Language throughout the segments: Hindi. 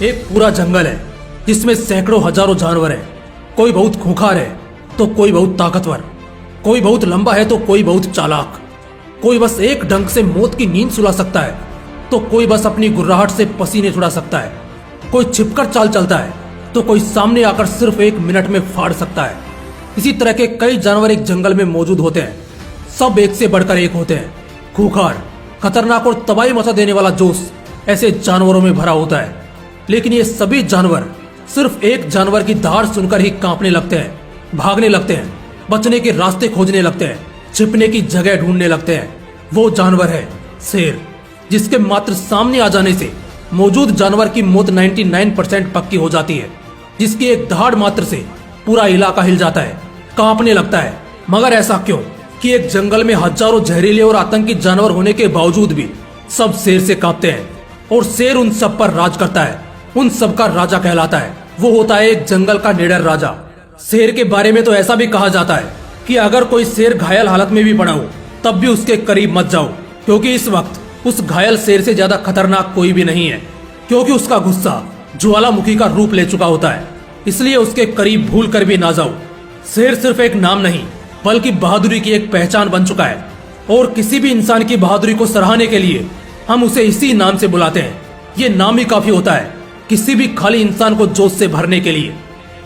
एक पूरा जंगल है जिसमें सैकड़ों हजारों जानवर हैं। कोई बहुत खूंखार है तो कोई बहुत ताकतवर, कोई बहुत लंबा है तो कोई बहुत चालाक, कोई बस एक डंक से मौत की नींद सुला सकता है तो कोई बस अपनी गुर्राहट से पसीने छुड़ा सकता है। कोई छिपकर चाल चलता है तो कोई सामने आकर सिर्फ 1 मिनट में फाड़ सकता है। इसी तरह के कई जानवर एक जंगल में मौजूद होते हैं। सब एक से बढ़कर एक होते हैं। खूंखार, खतरनाक और तबाही मचा देने वाला जोश ऐसे जानवरों में भरा होता है। लेकिन ये सभी जानवर सिर्फ एक जानवर की दहाड़ सुनकर ही कांपने लगते हैं, भागने लगते हैं, बचने के रास्ते खोजने लगते हैं, छिपने की जगह ढूंढने लगते हैं। वो जानवर है शेर, जिसके मात्र सामने आ जाने से मौजूद जानवर की मौत 99% पक्की हो जाती है। जिसकी एक दहाड़ मात्र से पूरा इलाका हिल जाता है, कांपने लगता है। मगर ऐसा क्यों कि एक जंगल में हजारों जहरीले और आतंकी जानवर होने के बावजूद भी सब शेर से कांपते हैं और शेर उन सब पर राज करता है, उन सब का राजा कहलाता है। वो होता है एक जंगल का निडर राजा। शेर के बारे में तो ऐसा भी कहा जाता है कि अगर कोई शेर घायल हालत में भी पड़ा हो तब भी उसके करीब मत जाओ, क्योंकि इस वक्त उस घायल शेर से ज्यादा खतरनाक कोई भी नहीं है, क्योंकि उसका गुस्सा ज्वालामुखी का रूप ले चुका होता है। इसलिए उसके करीब भूल कर भी ना जाओ। शेर सिर्फ एक नाम नहीं बल्कि बहादुरी की एक पहचान बन चुका है, और किसी भी इंसान की बहादुरी को सराहने के लिए हम उसे इसी नाम से बुलाते हैं। ये नाम ही काफी होता है किसी भी खाली इंसान को जोश से भरने के लिए।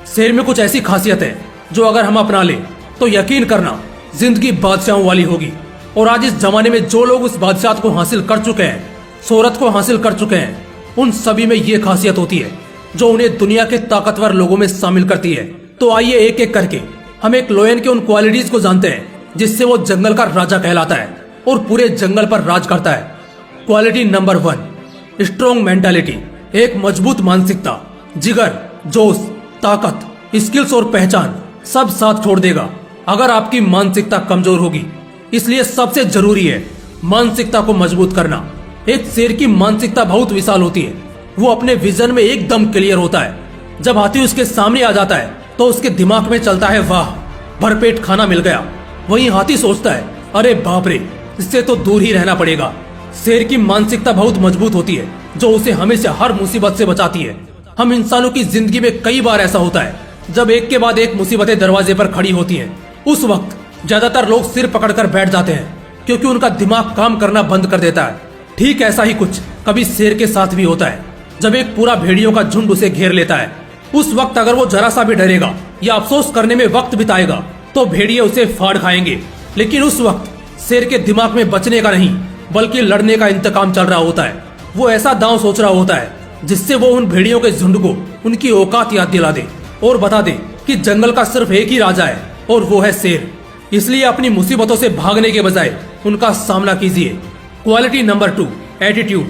शेर में कुछ ऐसी खासियत है जो अगर हम अपना ले तो यकीन करना जिंदगी बादशाहों वाली होगी। और आज इस जमाने में जो लोग उस बादशाह को हासिल कर चुके हैं, शोहरत को हासिल कर चुके हैं, उन सभी में ये खासियत होती है जो उन्हें दुनिया के ताकतवर लोगों में शामिल करती है। तो आइए एक एक करके हम एक लोयन के उन क्वालिटीज को जानते हैं जिससे वो जंगल का राजा कहलाता है और पूरे जंगल पर राज करता है। Quality number 1, strong mentality. एक मजबूत मानसिकता, जिगर, जोश, ताकत, स्किल्स और पहचान सब साथ छोड़ देगा अगर आपकी मानसिकता कमजोर होगी। इसलिए सबसे जरूरी है मानसिकता को मजबूत करना। एक शेर की मानसिकता बहुत विशाल होती है। वो अपने विजन में एकदम क्लियर होता है। जब हाथी उसके सामने आ जाता है तो उसके दिमाग में चलता है, वाह भरपेट खाना मिल गया। वहीं हाथी सोचता है, अरे बाप रे, इससे तो दूर ही रहना पड़ेगा। शेर की मानसिकता बहुत मजबूत होती है जो उसे हमेशा हर मुसीबत से बचाती है। हम इंसानों की जिंदगी में कई बार ऐसा होता है जब एक के बाद एक मुसीबतें दरवाजे पर खड़ी होती हैं। उस वक्त ज्यादातर लोग सिर पकड़कर बैठ जाते हैं क्योंकि उनका दिमाग काम करना बंद कर देता है। ठीक ऐसा ही कुछ कभी शेर के साथ भी होता है। जब एक पूरा भेड़ियों का झुंड उसे घेर लेता है, उस वक्त अगर वो जरा सा भी डरेगा या अफसोस करने में वक्त बिताएगा तो भेड़िए उसे फाड़ खाएंगे। लेकिन उस वक्त शेर के दिमाग में बचने का नहीं बल्कि लड़ने का इंतकाम चल रहा होता है। वो ऐसा दांव सोच रहा होता है जिससे वो उन भेड़ियों के झुंड को उनकी औकात याद दिला दे और बता दे कि जंगल का सिर्फ एक ही राजा है और वो है शेर। इसलिए अपनी मुसीबतों से भागने के बजाय उनका सामना कीजिए। Quality number 2, attitude.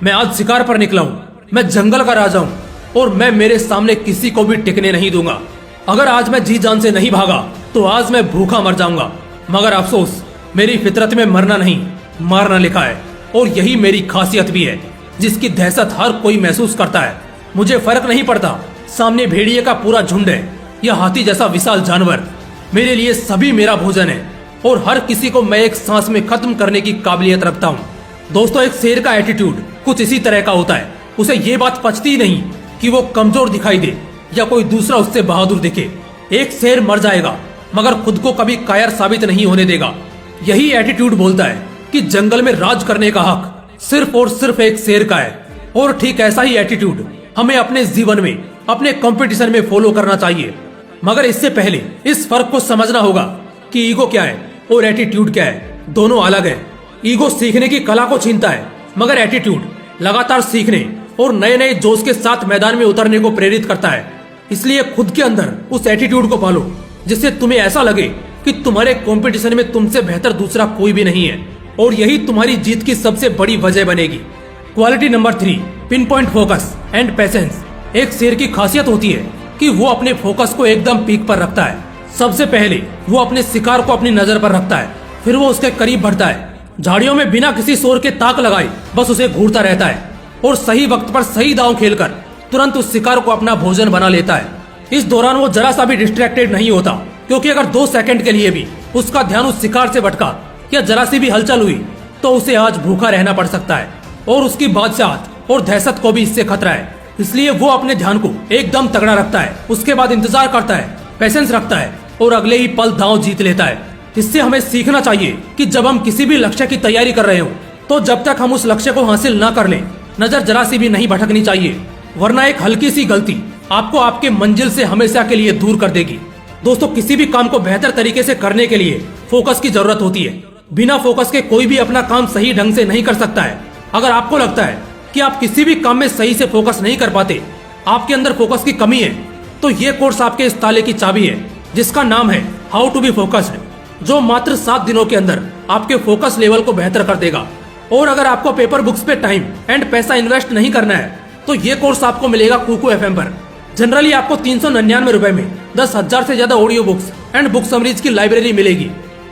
मैं आज शिकार पर निकला हूँ, मैं जंगल का राजा हूँ और मैं मेरे सामने किसी को भी टिकने नहीं दूंगा। अगर आज मैं जी जान से नहीं भागा तो आज मैं भूखा मर जाऊंगा। मगर अफसोस, मेरी फितरत में मरना नहीं मारना लिखा है, और यही मेरी खासियत भी है जिसकी दहशत हर कोई महसूस करता है। मुझे फर्क नहीं पड़ता सामने भेड़िए का पूरा झुंड है या हाथी जैसा विशाल जानवर। मेरे लिए सभी मेरा भोजन है और हर किसी को मैं एक सांस में खत्म करने की काबिलियत रखता हूँ। दोस्तों, एक शेर का एटीट्यूड कुछ इसी तरह का होता है। उसे ये बात पचती ही नहीं कि वो कमजोर दिखाई दे या कोई दूसरा उससे बहादुर दिखे। एक शेर मर जाएगा मगर खुद को कभी कायर साबित नहीं होने देगा। यही एटीट्यूड बोलता है कि जंगल में राज करने का हक सिर्फ और सिर्फ एक शेर का है। और ठीक ऐसा ही एटीट्यूड हमें अपने जीवन में, अपने कंपटीशन में फॉलो करना चाहिए। मगर इससे पहले इस फर्क को समझना होगा कि ईगो क्या है और एटीट्यूड क्या है। दोनों अलग है। ईगो सीखने की कला को छीनता है, मगर एटीट्यूड लगातार सीखने और नए नए जोश के साथ मैदान में उतरने को प्रेरित करता है। इसलिए खुद के अंदर उस एटीट्यूड को पालो जिससे तुम्हें ऐसा लगे कि तुम्हारे कंपटीशन में तुमसे बेहतर दूसरा कोई भी नहीं है, और यही तुम्हारी जीत की सबसे बड़ी वजह बनेगी। Quality number 3, pin point focus and patience. एक शेर की खासियत होती है कि वो अपने फोकस को एकदम पीक पर रखता है। सबसे पहले वो अपने शिकार को अपनी नजर पर रखता है, फिर वो उसके करीब बढ़ता है। झाड़ियों में बिना किसी शोर के ताक लगाए बस उसे घूरता रहता है और सही वक्त पर सही दांव खेलकर तुरंत उस शिकार को अपना भोजन बना लेता है। इस दौरान वो जरा सा भी डिस्ट्रैक्टेड नहीं होता, क्योंकि अगर 2 सेकंड के लिए भी उसका ध्यान उस शिकार से भटका या जरा सी भी हलचल हुई तो उसे आज भूखा रहना पड़ सकता है। और उसकी बादशाहत और दहशत को भी इससे खतरा है। इसलिए वो अपने ध्यान को एकदम तगड़ा रखता है, उसके बाद इंतजार करता है, पेशेंस रखता है और अगले ही पल दांव जीत लेता है। इससे हमें सीखना चाहिए कि जब हम किसी भी लक्ष्य की तैयारी कर रहे हो तो जब तक हम उस लक्ष्य को हासिल ना कर लें, नजर जरा सी भी नहीं भटकनी चाहिए, वरना एक हल्की सी गलती आपको आपके मंजिल से हमेशा के लिए दूर कर देगी। दोस्तों, किसी भी काम को बेहतर तरीके से करने के लिए फोकस की जरूरत होती है। बिना फोकस के कोई भी अपना काम सही ढंग से नहीं कर सकता है। अगर आपको लगता है कि आप किसी भी काम में सही से फोकस नहीं कर पाते, आपके अंदर फोकस की कमी है, तो ये कोर्स आपके इस ताले की चाबी है, जिसका नाम है हाउ टू बी फोकस्ड, जो मात्र 7 दिनों के अंदर आपके फोकस लेवल को बेहतर कर देगा। और अगर आपको पेपर बुक्स पे टाइम एंड पैसा इन्वेस्ट नहीं करना है तो ये कोर्स आपको मिलेगा कुकू FM पर। जनरली आपको 399 रुपए में 10,000 से ज्यादा audio books and book summaries की लाइब्रेरी मिलेगी,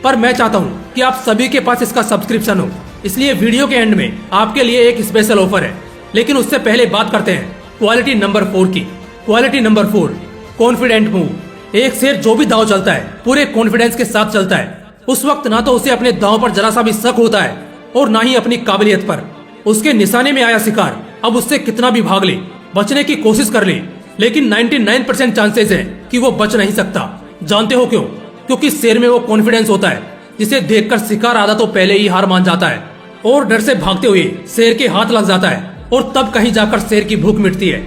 पर मैं चाहता हूँ कि आप सभी के पास इसका सब्सक्रिप्शन हो, इसलिए वीडियो के एंड में आपके लिए एक स्पेशल ऑफर है। लेकिन उससे पहले बात करते हैं क्वालिटी नंबर 4 की। Quality number 4, confident move. एक शेर जो भी दांव चलता है पूरे कॉन्फिडेंस के साथ चलता है। उस वक्त ना तो उसे अपने दांव पर जरा सा भी शक होता है और ना ही अपनी काबिलियत पर। उसके निशाने में आया शिकार अब उससे कितना भी भाग ले, बचने की कोशिश कर ले, लेकिन 99% चांसेस है कि वो बच नहीं सकता। जानते हो क्यों? क्योंकि शेर में वो कॉन्फिडेंस होता है जिसे देखकर शिकार आधा तो पहले ही हार मान जाता है और डर से भागते हुए शेर के हाथ लग जाता है और तब कहीं जाकर शेर की भूख मिटती है।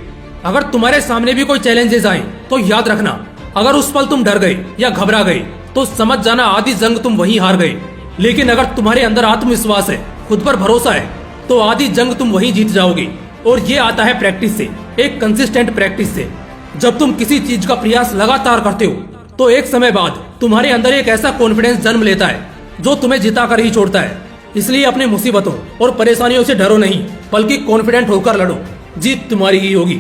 अगर तुम्हारे सामने भी कोई चैलेंजेस आए तो याद रखना, अगर उस पल तुम डर गए या घबरा गए तो समझ जाना आधी जंग तुम वहीं हार गए। लेकिन अगर तुम्हारे अंदर आत्मविश्वास है, खुद पर भरोसा है, तो आधी जंग तुम वहीं जीत जाओगे। और ये आता है प्रैक्टिस से, एक कंसिस्टेंट प्रैक्टिस से। जब तुम किसी चीज का प्रयास लगातार करते हो तो एक समय बाद तुम्हारे अंदर एक ऐसा कॉन्फिडेंस जन्म लेता है जो तुम्हें जिता कर ही छोड़ता है। इसलिए अपनी मुसीबतों और परेशानियों से डरो नहीं, बल्कि कॉन्फिडेंट होकर लड़ो, जीत तुम्हारी ही होगी।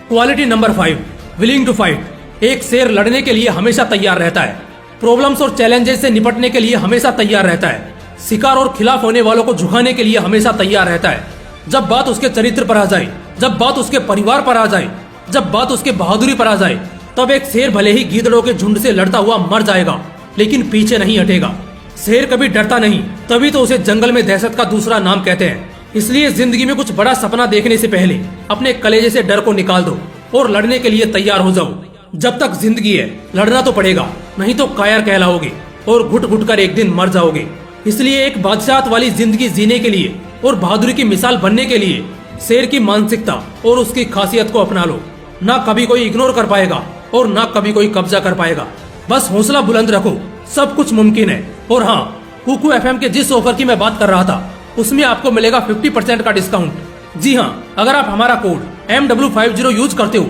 Quality number 5, willing to fight. एक शेर लड़ने के लिए हमेशा तैयार रहता है, प्रॉब्लम्स और चैलेंजेस से निपटने के लिए हमेशा तैयार रहता है, शिकार और खिलाफ होने वालों को झुकाने के लिए हमेशा तैयार रहता है। जब बात उसके चरित्र पर आ जाए, जब बात उसके परिवार पर आ जाए, जब बात उसके बहादुरी पर आ जाए, तब एक शेर भले ही गीदड़ों के झुंड से लड़ता हुआ मर जाएगा, लेकिन पीछे नहीं हटेगा। शेर कभी डरता नहीं, तभी तो उसे जंगल में दहशत का दूसरा नाम कहते हैं। इसलिए जिंदगी में कुछ बड़ा सपना देखने से पहले अपने कलेजे से डर को निकाल दो और लड़ने के लिए तैयार हो जाओ। जब तक जिंदगी है लड़ना तो पड़ेगा, नहीं तो कायर कहलाओगे और घुट घुट कर एक दिन मर जाओगे। इसलिए एक बादशाहत वाली जिंदगी जीने के लिए और बहादुरी की मिसाल बनने के लिए शेर की मानसिकता और उसकी खासियत को अपना लो। ना कभी कोई इग्नोर कर पाएगा और ना कभी कोई कब्जा कर पाएगा। बस हौसला बुलंद रखो, सब कुछ मुमकिन है। और हाँ, कुकू FM के जिस ऑफर की मैं बात कर रहा था उसमें आपको मिलेगा 50% का डिस्काउंट। जी हाँ, अगर आप हमारा कोड MW50 यूज करते हो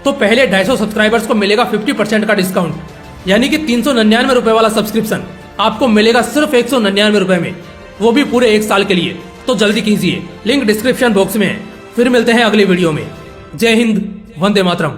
तो पहले 250 सब्सक्राइबर्स को मिलेगा 50% का डिस्काउंट, यानी कि 399 रुपए वाला सब्सक्रिप्शन आपको मिलेगा सिर्फ 199 रुपए में, वो भी पूरे 1 साल के लिए। तो जल्दी कीजिए, लिंक डिस्क्रिप्शन बॉक्स में है। फिर मिलते हैं अगली वीडियो में। जय हिंद, वंदे मातरम।